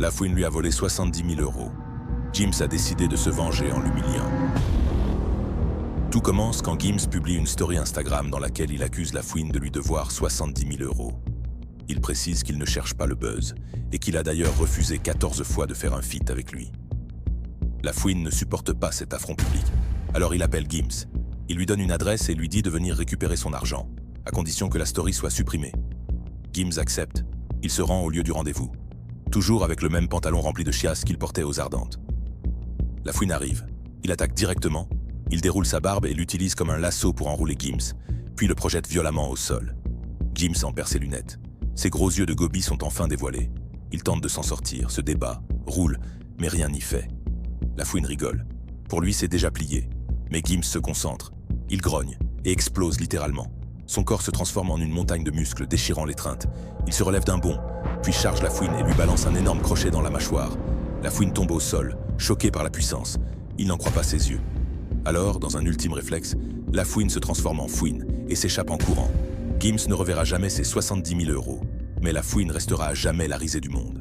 La fouine lui a volé 70 000 euros. Gims a décidé de se venger en l'humiliant. Tout commence quand Gims publie une story Instagram dans laquelle il accuse la fouine de lui devoir 70 000 euros. Il précise qu'il ne cherche pas le buzz et qu'il a d'ailleurs refusé 14 fois de faire un feat avec lui. La fouine ne supporte pas cet affront public, alors il appelle Gims. Il lui donne une adresse et lui dit de venir récupérer son argent, à condition que la story soit supprimée. Gims accepte. Il se rend au lieu du rendez-vous, toujours avec le même pantalon rempli de chiasse qu'il portait aux Ardentes. La fouine arrive. Il attaque directement. Il déroule sa barbe et l'utilise comme un lasso pour enrouler Gims, puis le projette violemment au sol. Gims en perd ses lunettes. Ses gros yeux de gobi sont enfin dévoilés. Il tente de s'en sortir, se débat, roule, mais rien n'y fait. La fouine rigole. Pour lui, c'est déjà plié. Mais Gims se concentre. Il grogne et explose littéralement. Son corps se transforme en une montagne de muscles déchirant l'étreinte. Il se relève d'un bond, puis charge la fouine et lui balance un énorme crochet dans la mâchoire. La fouine tombe au sol, choqué par la puissance. Il n'en croit pas ses yeux. Alors, dans un ultime réflexe, la fouine se transforme en fouine et s'échappe en courant. Gims ne reverra jamais ses 70 000 euros, mais la fouine restera à jamais la risée du monde.